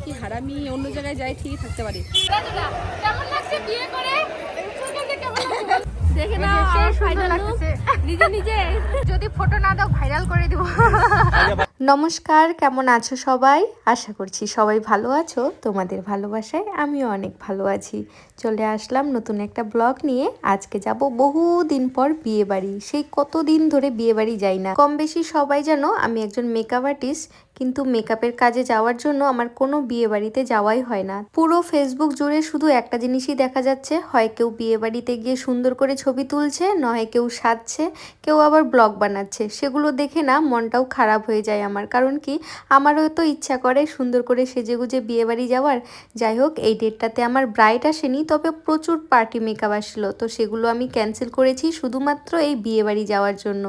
কি হারামি, অন্য জায়গায় যাই ঠিকই থাকতে পারি। কেমন লাগছে বিয়ে করে? দেখে না ফাইনাল নিজে নিজে যদি ফটো না দাও ভাইরাল করে দিব। নমস্কার, কেমন আছো সবাই? আশা করছি সবাই ভালো আছো। তোমাদের ভালোবাসায় আমিও অনেক ভালো আছি। চলে আসলাম নতুন একটা ব্লগ নিয়ে। আজকে যাব বহুদিন পর বিয়ে বাড়ি। সেই কতদিন ধরে বিয়ে বাড়ি যাই না। কম বেশি সবাই জানো আমি একজন মেকআপ আর্টিস্ট, কিন্তু মেকআপের কাজে যাওয়ার জন্য আমার কোনো বিয়ে বাড়িতে যাওয়াই হয় না। পুরো ফেসবুক জুড়ে শুধু একটা জিনিসই দেখা যাচ্ছে, হয় কেউ বিয়ে বাড়িতে গিয়ে সুন্দর করে ছবি তুলছে, নয় কেউ সাজছে, কেউ আবার ব্লগ বানাচ্ছে। সেগুলো দেখে না মনটাও খারাপ হয়ে যায় আমার। কারণ কি, আমারও তো ইচ্ছা করে সুন্দর করে সেজেগুজে বিয়ে বাড়ি যাওয়ার। যাই হোক, এই ডেটটাতে আমার ব্রাইড আসেনি, তবে প্রচুর পার্টি মেকআপ আসলো, তো সেগুলো আমি ক্যান্সেল করেছি শুধুমাত্র এই বিয়ে বাড়ি যাওয়ার জন্য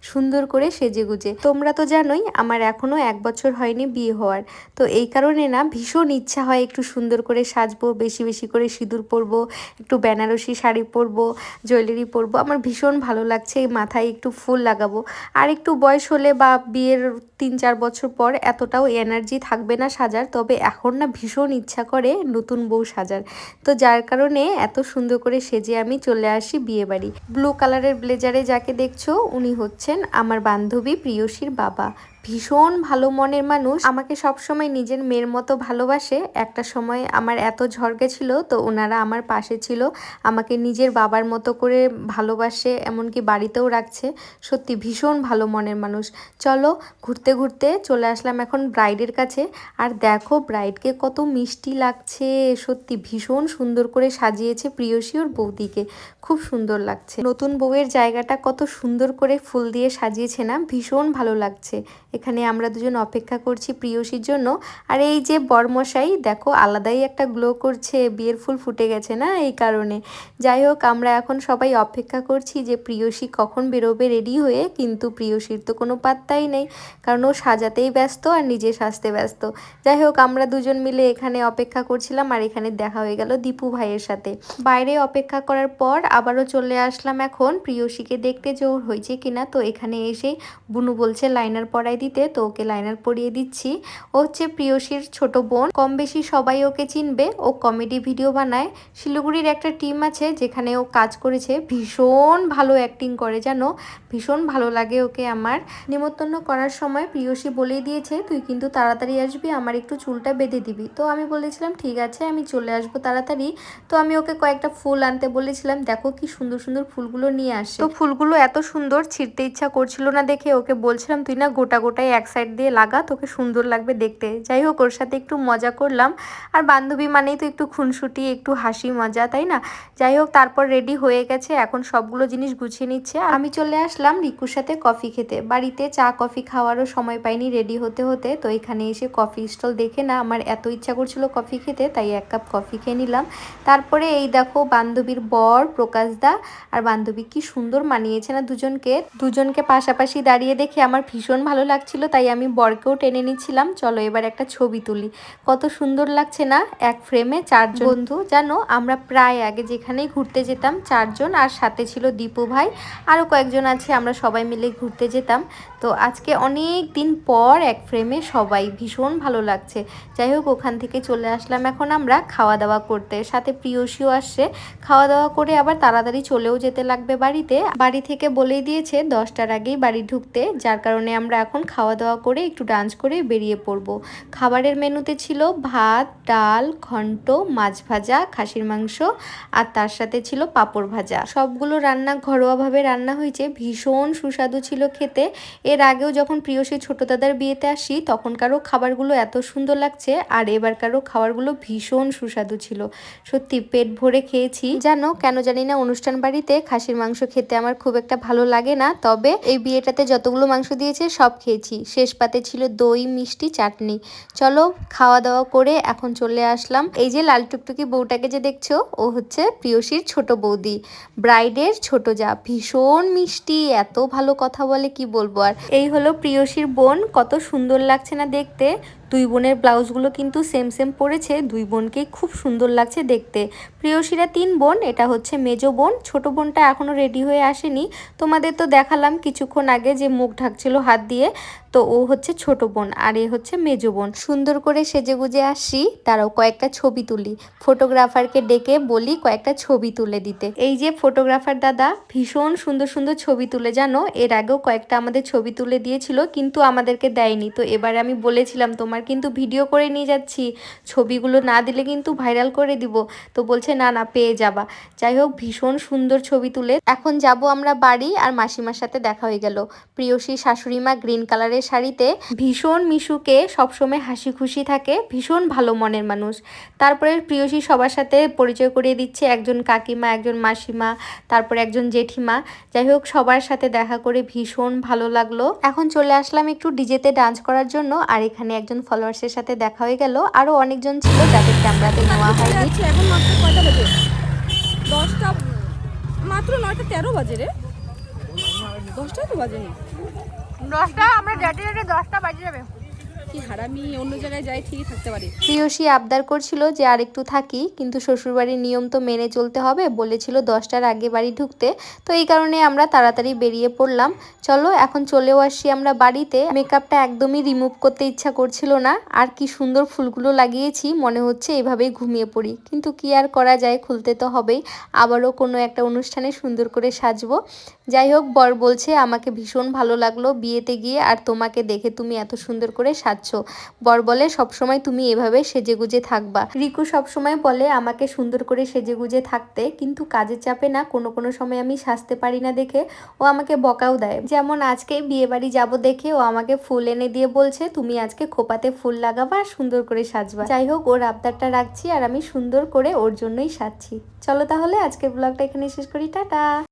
সুন্দর করে সেজেগুজে। তোমরা তো জানোই আমার এখনো 1 বছর হয়নি বিয়ে হওয়ার, তো এই কারণে না ভীষণ ইচ্ছা হয় একটু সুন্দর করে সাজবো, বেশি বেশি করে সিঁদুর পরবো, একটু বেনারসি শাড়ি পরবো, জুয়েলারি পরবো। আমার ভীষণ ভালো লাগছে, মাথায় একটু ফুল লাগাবো। আর একটু বয়স হলে বা বিয়ের 3-4 বছর পর এতটাও এনার্জি থাকবে না সাজার, তবে এখন না ভীষণ ইচ্ছা করে নতুন বউ সাজার। তো যার কারণে এত সুন্দর করে সেজে আমি চলে আসি বিয়ে বাড়ি। ব্লু কালারের ব্লেজারে যাকে দেখছো উনি হচ্ছেন আমার বান্ধবী প্রিয়সীর বাবা। ভীষণ ভালো মনের মানুষ, আমাকে সবসময় নিজের মেয়ের মতো ভালোবাসে। একটা সময় আমার এত ঝড় গেছিল, তো ওনারা আমার পাশে ছিল, আমাকে নিজের বাবার মতো করে ভালোবাসে, এমনকি বাড়িতেও রাখছে। সত্যি ভীষণ ভালো মনের মানুষ। চলো, ঘুরতে ঘুরতে চলে আসলাম এখন ব্রাইডের কাছে। আর দেখো ব্রাইডকে কত মিষ্টি লাগছে, সত্যি ভীষণ সুন্দর করে সাজিয়েছে প্রিয়সী ওর বৌদিকে, খুব সুন্দর লাগছে। নতুন বউয়ের জায়গাটা কত সুন্দর করে ফুল দিয়ে সাজিয়েছে না, ভীষণ ভালো লাগছে। এখানে আমরা দুজন অপেক্ষা করছি প্রিয়সীর জন্য। আর এই যে বরমশাই দেখো আলাদাই একটা গ্লো করছে, বিয়ের ফুল ফুটে গেছে না, এই কারণে। যাই হোক, আমরা এখন সবাই অপেক্ষা করছি যে প্রিয়সী কখন বেরোবে রেডি হয়ে, কিন্তু প্রিয়সীর তো কোনো পাত্তাই নেই, কারণ ও সাজাতেই ব্যস্ত আর নিজে সাজতে ব্যস্ত। যাই হোক, আমরা দুজন মিলে এখানে অপেক্ষা করছিলাম, আর এখানে দেখা হয়ে গেল দীপু ভাইয়ের সাথে। বাইরে অপেক্ষা করার পর আবারও চলে আসলাম এখন প্রিয়সীকে দেখতে যে ওর হয়েছে কিনা। তো এখানে এসে বুনু বলছে লাইনার পরাই দিতে, তো ওকে লাইনার পরিয়ে দিচ্ছি। ও হচ্ছে প্রিয়সীর ছোট বোন, কম বেশি সবাই ওকে চিনবে। ও কমেডি ভিডিও বানায়, শিলিগুড়ির একটা টিম আছে যেখানে ও কাজ করেছে। ভীষণ ভালো অ্যাক্টিং করে জানো, ভীষণ ভালো লাগে ওকে আমার। নিমন্ত্রণ করার সময় প্রিয়সী বলেই দিয়েছে তুই কিন্তু তাড়াতাড়ি আসবি, আমার একটু চুলটা বেঁধে দিবি। তো আমি বলেছিলাম ঠিক আছে, আমি চলে আসবো তাড়াতাড়ি। তো আমি ওকে কয়েকটা ফুল আনতে বলেছিলাম, দেখো কি সুন্দর সুন্দর ফুলগুলো নিয়ে আসে। তো ফুলগুলো এত সুন্দর, ছিঁড়তে ইচ্ছা করছিল না দেখে ওকে বলছিলাম তুই না গোটা গোটাই এক সাইড দিয়ে লাগা, তোকে সুন্দর লাগবে দেখতে। যাই হোক, ওর সাথে একটু মজা করলাম। আর বান্ধবী মানেই তো একটু খুনসুটি, একটু হাসি মজা, তাই না? যাই হোক, তারপর রেডি হয়ে গেছে, এখন সবগুলো জিনিস গুছিয়ে নিচ্ছে। আমি চলে আসলাম রিকুর সাথে কফি খেতে। বাড়িতে চা কফি খাওয়ারও সময় পাইনি রেডি হতে হতে, তো এখানে এসে কফি স্টল দেখে না আমার এত ইচ্ছা করছিল কফি খেতে, তাই 1 কাপ কফি খেয়ে নিলাম। তারপরে এই দেখো বান্ধবীর বর প্রকাশ দা আর বান্ধবী কি সুন্দর মানিয়েছে না দুজনকে পাশাপাশি দাঁড়িয়ে দেখে আমার ভীষণ ভালো লাগছিল, তাই আমি বরকেও টেনে নিচ্ছিলাম। চলো এবার একটা ছবি তুলি, কত সুন্দর লাগছে না এক ফ্রেমে 4 জন বন্ধু। জানো আমরা প্রায় আগে যেখানেই ঘুরতে যেতাম 4 জন, আর সাথে ছিল দীপু ভাই, আরও কয়েকজন আছে, আমরা সবাই মিলে ঘুরতে যেতাম। তো আজকে অনেক দিন পর এক ফ্রেমে সবাই, ভীষণ ভালো লাগছে। যাই হোক, ওখান থেকে চলে আসলাম এখন আমরা খাওয়া দাওয়া করতে, সাথে প্রিয়সীও আসছে। খাওয়া দাওয়া করে আবার তাড়াতাড়ি চলেও যেতে লাগবে বাড়িতে। বাড়ি থেকে বলেই দিয়েছে 10টার আগেই বাড়ি ঢুকতে, যার কারণে আমরা এখন খাওয়া দাওয়া করে একটু ডান্স করে বেরিয়ে পড়বো। খাবারের মেনুতে ছিল ভাত, ডাল, ঘন্ট, মাছ ভাজা, খাসির মাংস, আর তার সাথে ছিল পাঁপড় ভাজা। সবগুলো রান্না ঘরোয়াভাবে রান্না হয়েছে, ভীষণ সুস্বাদু ছিল খেতে। এর আগেও যখন প্রিয়সী ছোট দাদার বিয়েতে আসি তখনকারও খাবারগুলো এত সুন্দর লাগছে, আর এবারকারও খাবারগুলো ভীষণ সুস্বাদু ছিল। সত্যি পেট ভরে খেয়েছি। জানো কেন জানি না অনুষ্ঠান বাড়িতে খাসির মাংস খেতে আমার খুব একটা ভালো লাগে না, তবে এই বিয়েটাতে যতগুলো মাংস দিয়েছে সব খেয়েছি। শেষ পাতে ছিল দই, মিষ্টি, চাটনি। চলো খাওয়া দাওয়া করে এখন চলে আসলাম। এই যে লাল টুকটুকি বউটাকে যে দেখছো, ও হচ্ছে প্রিয়সীর ছোট বৌদি, ব্রাইডের ছোট যা। ভীষণ মিষ্টি, এত ভালো কথা বলে কি বলবো। আর এই হলো প্রিয়সীর বোন, কত সুন্দর লাগছে না দেখতে। 2 বোনের ব্লাউজগুলো কিন্তু সেম সেম পরেছে, 2 বোনকেই খুব সুন্দর লাগছে দেখতে। প্রিয়সীরা 3 বোন, এটা হচ্ছে মেজো বোন। ছোট বোনটা এখনো রেডি হয়ে আসেনি, তোমাদের তো দেখালাম কিছুক্ষণ আগে যে মুখ ঢাকছিল হাত দিয়ে। তো তো ও হচ্ছে ছোট বোন আর এ হচ্ছে মেজো বোন। সুন্দর করে সেজেগুজে আসছি, তারাও কয়েকটা ছবি তুলি। ফটোগ্রাফারকে ডেকে বলি কয়েকটা ছবি তুলে দিতে। এই যে ফটোগ্রাফার দাদা ভীষণ সুন্দর সুন্দর ছবি তুলে, জানো এর আগেও কয়েকটা আমাদের ছবি তুলে দিয়েছিল, কিন্তু আমাদেরকে দেয়নি। তো এবারে আমি বলেছিলাম তোমার কিন্তু ভিডিও করে নিয়ে যাচ্ছি, ছবিগুলো না দিলে কিন্তু ভাইরাল করে দিব। তো বলছে না না পেয়ে যাবা। যাই হোক ভীষণ সুন্দর ছবি তুলে এখন যাব আমরা বাড়ি। আর মাসিমার সাথে দেখা হয়ে গেল। প্রিয়সী শাশুড়ি মা গ্রিন কালারের শাড়িতে, ভীষণ মিশুকে সবসময় হাসি খুশি থাকে, ভীষণ ভালো মনের মানুষ। তারপরে প্রিয়সী সবার সাথে পরিচয় করিয়ে দিচ্ছে, একজন কাকিমা, একজন মাসিমা, তারপরে একজন জেঠিমা। যাই হোক সবার সাথে দেখা করে ভীষণ ভালো লাগলো। এখন চলে আসলাম একটু ডিজেতে ডান্স করার জন্য। আর এখানে একজন ফলোয়ার্সের সাথে দেখা হয়ে গেল, আরো অনেকজন ছিল যাদের ক্যামেরাতে নেওয়া হয়নি। এখন মাত্র কয়টা বাজে? 10টা, মাত্র 9:13 বাজে রে। 10টাই তো বাজেনি। 10টা আমরা যেতে 10টা বাজে যাবে। কি হারামি, অন্য জায়গায় যাই ঠিকই থাকতে পারি। প্রিয়সী আবদার করছিল যে আর একটু থাকি, কিন্তু শ্বশুরবাড়ির নিয়ম তো মেনে চলতে হবে, বলেছিল 10টার আগে বাড়ি ঢুকতে। তো এই কারণে আমরা তাড়াতাড়ি বেরিয়ে পড়লাম। চলো এখন চলেও আসছি আমরা বাড়িতে। মেকআপটা একদমই রিমুভ করতে ইচ্ছা করছিল না। আর কি সুন্দর ফুলগুলো লাগিয়েছি, মনে হচ্ছে এভাবেই ঘুমিয়ে পড়ি, কিন্তু কি আর করা যায়, খুলতে তো হবেই। আবারও কোনো একটা অনুষ্ঠানে সুন্দর করে সাজবো। যাই হোক বর বলছে আমাকে ভীষণ ভালো লাগলো বিয়েতে গিয়ে, আর তোমাকে দেখে তুমি এত সুন্দর করে সাজছো। বর বলে সবসময় তুমি এভাবে সেজেগুজে থাকবা। রিকু সবসময় বলে আমাকে সুন্দর করে সেজেগুজে থাকতে, কিন্তু কাজের চাপে না কোনো কোনো সময় আমি সাজতে পারি না দেখে ও আমাকে বকাও দেয়। যেমন আজকে বিয়ে বাড়ি যাবো দেখে ও আমাকে ফুল এনে দিয়ে বলছে তুমি আজকে খোপাতে ফুল লাগাবা আর সুন্দর করে সাজবা। যাই হোক ওর আবদারটা রাখছি আর আমি সুন্দর করে ওর জন্যই সাজছি। চলো তাহলে আজকের ব্লগটা এখানে শেষ করি, টাটা।